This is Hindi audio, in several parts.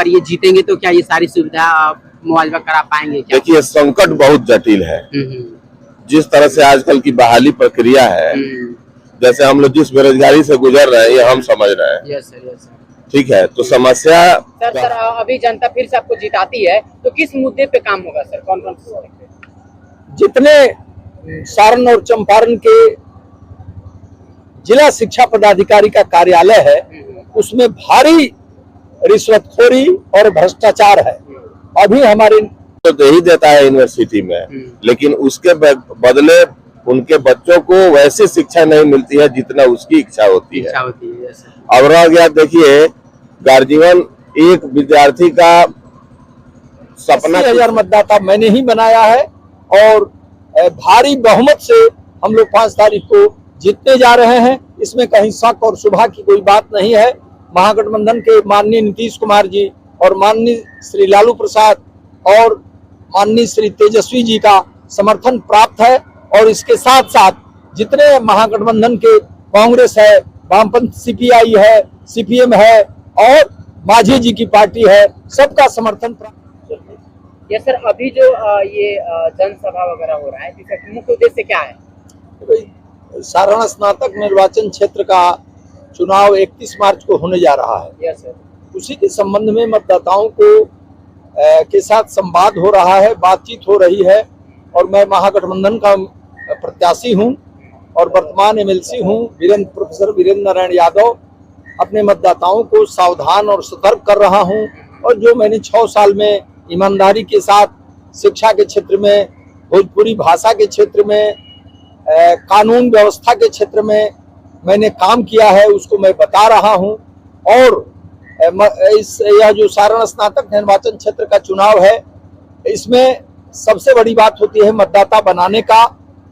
अगर ये जीतेंगे तो क्या ये सारी सुविधा मोबाइल पर करा पाएंगे क्या? देखिए, संकट बहुत जटिल है। जिस तरह से आजकल की बहाली प्रक्रिया है, जैसे हम लोग जिस बेरोजगारी से गुजर रहे हैं ये हम समझ रहे हैं। Yes sir. ठीक है, तो समस्या सर अभी जनता फिर से आपको जिताती है तो किस मुद्दे पे काम होगा सर? कौन कौन से? जितने सारण और चंपारण के जिला शिक्षा पदाधिकारी का कार्यालय है उसमें भारी रिश्वतखोरी और भ्रष्टाचार है। अभी हमारे तो दे ही देता है यूनिवर्सिटी में, लेकिन उसके बदले उनके बच्चों को वैसी शिक्षा नहीं मिलती है जितना उसकी इच्छा होती है। अब रह गया, देखिए, गार्जियन एक विद्यार्थी का सपना 80,000 मतदाता मैंने ही बनाया है और भारी बहुमत से हम लोग 5 तारीख को जीतने जा रहे हैं। इसमें कहीं शक और शुभा की कोई बात नहीं है। महागठबंधन के माननीय नीतीश कुमार जी और माननीय श्री लालू प्रसाद और माननीय श्री तेजस्वी जी का समर्थन प्राप्त है और इसके साथ साथ जितने महागठबंधन के कांग्रेस है, वामपंथ सीपीआई है, सीपीएम है और माझी जी की पार्टी है, सबका समर्थन प्राप्त। ये सर अभी जो ये जनसभा वगैरह हो रहा है, इसका मुख्य उद्देश्य क्या है? सारण स्नातक निर्वाचन क्षेत्र का चुनाव 31 मार्च को होने जा रहा है। Yes sir. उसी के संबंध में मतदाताओं को के साथ संवाद हो रहा है, बातचीत हो रही है और मैं महागठबंधन का प्रत्याशी हूं और वर्तमान एमएलसी हूं प्रोफेसर वीरेंद्र नारायण यादव। अपने मतदाताओं को सावधान और सतर्क कर रहा हूं और जो मैंने 6 साल में ईमानदारी के साथ शिक्षा के क्षेत्र में, भोजपुरी भाषा के क्षेत्र में, कानून व्यवस्था के क्षेत्र में मैंने काम किया है उसको मैं बता रहा हूं। और यह जो सारण स्नातक निर्वाचन क्षेत्र का चुनाव है इसमें सबसे बड़ी बात होती है मतदाता बनाने का।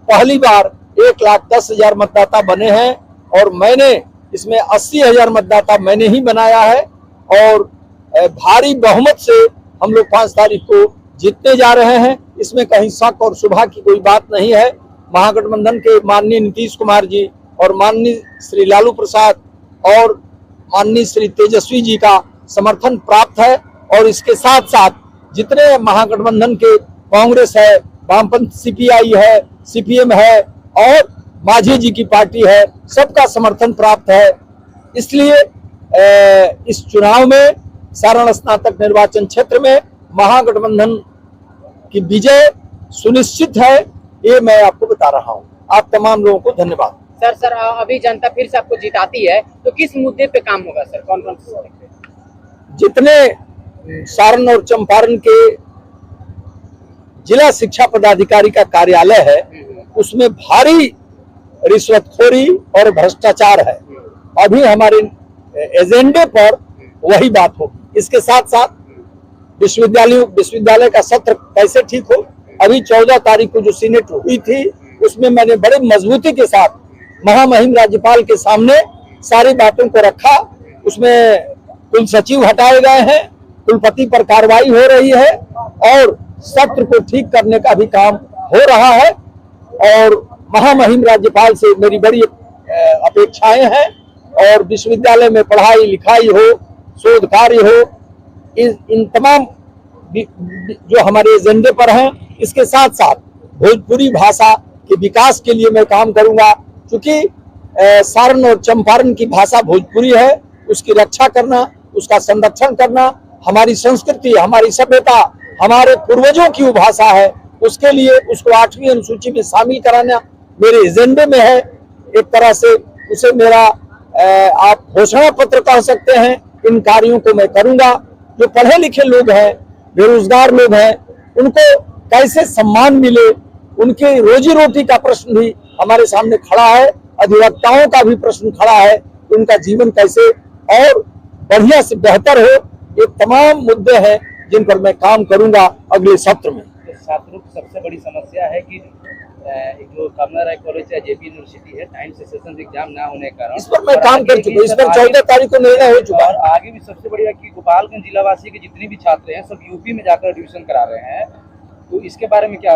पहली बार 1,10,000 मतदाता बने हैं और मैंने इसमें 80,000 मतदाता मैंने ही बनाया है और भारी बहुमत से हम लोग 5 तारीख को जीतने जा रहे हैं। इसमें कहीं शक और शुभा की कोई बात नहीं है। महागठबंधन के माननीय नीतीश कुमार जी और माननीय श्री लालू प्रसाद और माननीय श्री तेजस्वी जी का समर्थन प्राप्त है और इसके साथ साथ जितने महागठबंधन के कांग्रेस है, वामपंथ सीपीआई है, सीपीएम है और माझी जी की पार्टी है, सबका समर्थन प्राप्त है। इसलिए इस चुनाव में सारण स्नातक निर्वाचन क्षेत्र में महागठबंधन की विजय सुनिश्चित है, ये मैं आपको बता रहा हूँ। आप तमाम लोगों को धन्यवाद। सर अभी जनता फिर से आपको जिताती है तो किस मुद्दे पे काम होगा सर? कौन कौन से? जितने सारण और चंपारण के जिला शिक्षा पदाधिकारी का कार्यालय है उसमें भारी रिश्वतखोरी और भ्रष्टाचार है। अभी हमारे एजेंडे पर वही बात होगी। इसके साथ साथ विश्वविद्यालय का सत्र कैसे ठीक हो, अभी 14 तारीख को जो सीनेट हुई थी उसमें मैंने बड़े मजबूती के साथ महामहिम राज्यपाल के सामने सारी बातों को रखा। उसमें कुल सचिव हटाए गए हैं, कुलपति पर कार्रवाई हो रही है और सत्र को ठीक करने का भी काम हो रहा है और महामहिम राज्यपाल से मेरी बड़ी अपेक्षाएं हैं और विश्वविद्यालय में पढ़ाई लिखाई हो, शोध कार्य हो, इन तमाम जो हमारे एजेंडे पर हैं। इसके साथ साथ भोजपुरी भाषा के विकास के लिए मैं काम करूंगा क्योंकि सारण और चंपारण की भाषा भोजपुरी है, उसकी रक्षा करना, उसका संरक्षण करना, हमारी संस्कृति, हमारी सभ्यता, हमारे पूर्वजों की वो भाषा है, उसके लिए उसको 8वीं अनुसूची में शामिल कराना मेरे एजेंडे में है। एक तरह से उसे मेरा आप घोषणा पत्र कह सकते हैं। इन कार्यों को मैं करूंगा। जो पढ़े लिखे लोग हैं, बेरोजगार लोग हैं, उनको कैसे सम्मान मिले, उनकी रोजी रोटी का प्रश्न भी हमारे सामने खड़ा है, अधिवक्ताओं का भी प्रश्न खड़ा है, उनका जीवन कैसे और बढ़िया से बेहतर हो, ये तमाम मुद्दे हैं जिन पर मैं काम करूंगा अगले सत्र में। छात्रों की सबसे बड़ी समस्या है कि जो कमला राय कॉलेज है, जेपी यूनिवर्सिटी है, टाइम से सेशन एग्जाम ना होने के कारण इस पर मैं काम कर चुका हूँ। इस पर 14 तारीख को निर्णय हो चुका है। आगे भी सबसे बड़ी है कि गोपालगंज जिलावासी के जितने भी छात्र हैं सब यूपी में जाकर एडमिशन करा रहे हैं, तो इसके बारे में क्या?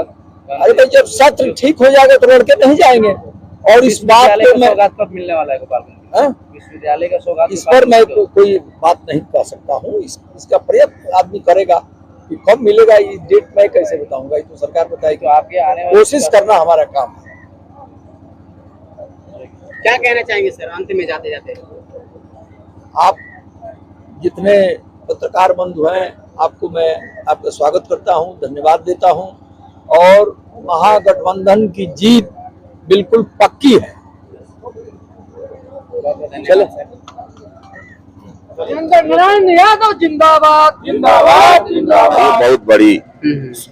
अरे भाई, जब सत्र ठीक हो जाएगा तो लड़के नहीं जाएंगे और इस बात को मैं मिलने वाला है गोपालगंज हाँ? विश्वविद्यालय का सौगात इस पर मैं कोई बात नहीं कह सकता हूँ। इसका प्रयत्न आदमी करेगा कि कब मिलेगा, इस डेट मैं कैसे बताऊंगा, ये तो सरकार बताएगी। तो आपके आने वाले कोशिश करना हमारा काम है। क्या कहना चाहेंगे सर अंत में जाते जाते? आप जितने पत्रकार बंधु हैं, आपको मैं आपका स्वागत करता हूं, धन्यवाद देता हूं। और महागठबंधन की जीत बिल्कुल पक्की है। चलो, नारायण यादव जिंदाबाद जिंदाबाद जिंदाबाद। ये बहुत बड़ी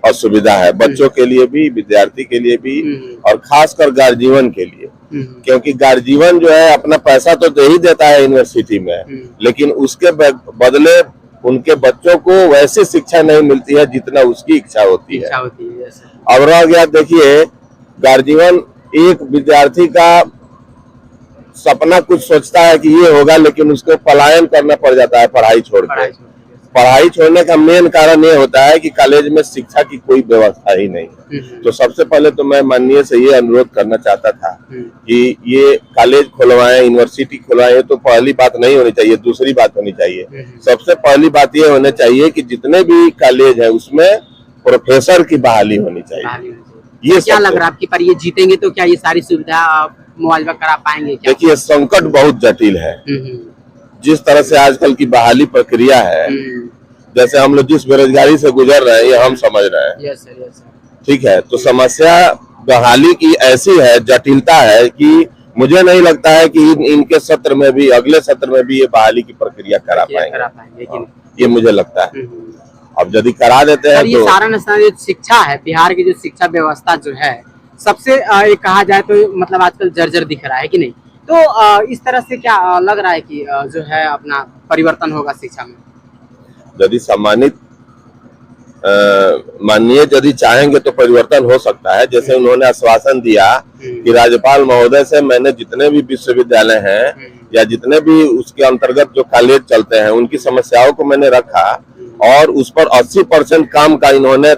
असुविधा है बच्चों के लिए भी, विद्यार्थी के लिए भी, और खासकर गार्जियन के लिए। क्योंकि गार्जियन जो है अपना पैसा तो दे ही देता है यूनिवर्सिटी में, लेकिन उसके बदले उनके बच्चों को वैसी शिक्षा नहीं मिलती है जितना उसकी इच्छा होती है। अब रह गया, देखिए, गार्जियन एक विद्यार्थी का सपना कुछ सोचता है कि ये होगा, लेकिन उसको पलायन करना पड़ जाता है पढ़ाई छोड़ के। पढ़ाई छोड़ने का मेन कारण ये होता है कि कॉलेज में शिक्षा की कोई व्यवस्था ही नहीं है। तो सबसे पहले तो मैं माननीय से ये अनुरोध करना चाहता था कि ये कॉलेज खुलवाएं, यूनिवर्सिटी खुलवाएं। तो पहली बात नहीं होनी चाहिए, दूसरी बात होनी चाहिए। सबसे पहली बात ये होनी चाहिए कि जितने भी कॉलेज है उसमें प्रोफेसर की बहाली होनी चाहिए। ये क्या लग रहा है आपकी पर ये जीतेंगे तो क्या ये सारी सुविधा मुआवजा करा पाएंगे? देखिए, संकट बहुत जटिल है। जिस तरह से आजकल की बहाली प्रक्रिया है, जैसे हम लोग जिस बेरोजगारी से गुजर रहे हैं ये हम समझ रहे हैं। Yes sir, yes sir. ठीक है, तो समस्या बहाली की ऐसी है, जटिलता है कि मुझे नहीं लगता है कि इनके सत्र में भी, अगले सत्र में भी ये बहाली की प्रक्रिया करा पाएंगे। ये मुझे लगता है। अब यदि करा देते हैं तो ये सारा शिक्षा है, बिहार की जो शिक्षा व्यवस्था जो है सबसे कहा जाए तो मतलब आजकल जर्जर दिख रहा है कि नहीं? तो इस तरह से क्या लग रहा है कि जो है अपना परिवर्तन होगा शिक्षा में? यदि सम्मानित माननीय यदि चाहेंगे तो परिवर्तन हो सकता है। जैसे उन्होंने आश्वासन दिया कि राज्यपाल महोदय से मैंने जितने भी विश्वविद्यालय हैं या जितने भी उसके अंतर्गत जो कॉलेज चलते हैं उनकी समस्याओं को मैंने रखा और उस पर 80% काम का इन्होंने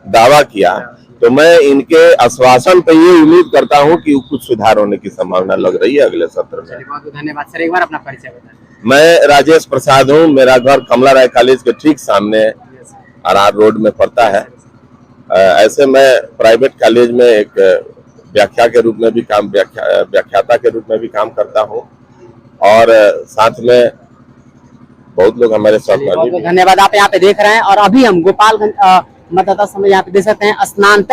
दावा किया। तो मैं इनके आश्वासन पे ये उम्मीद करता हूं कि कुछ सुधार होने की संभावना लग रही है अगले सत्र में। बहुत बहुत धन्यवाद सर। एक बार अपना परिचय बताएं। मैं राजेश प्रसाद हूं। मेरा घर कमला राय कॉलेज के ठीक सामने आर रोड में पड़ता है। ऐसे मैं प्राइवेट कॉलेज में एक व्याख्या के रूप में भी व्याख्याता के रूप में भी काम करता हूं और साथ में बहुत लोग हमारे साथ। धन्यवाद। आप यहाँ पे देख रहे हैं और अभी हम गोपालगंज मतदाता समय यहाँ पे देख सकते हैं स्नान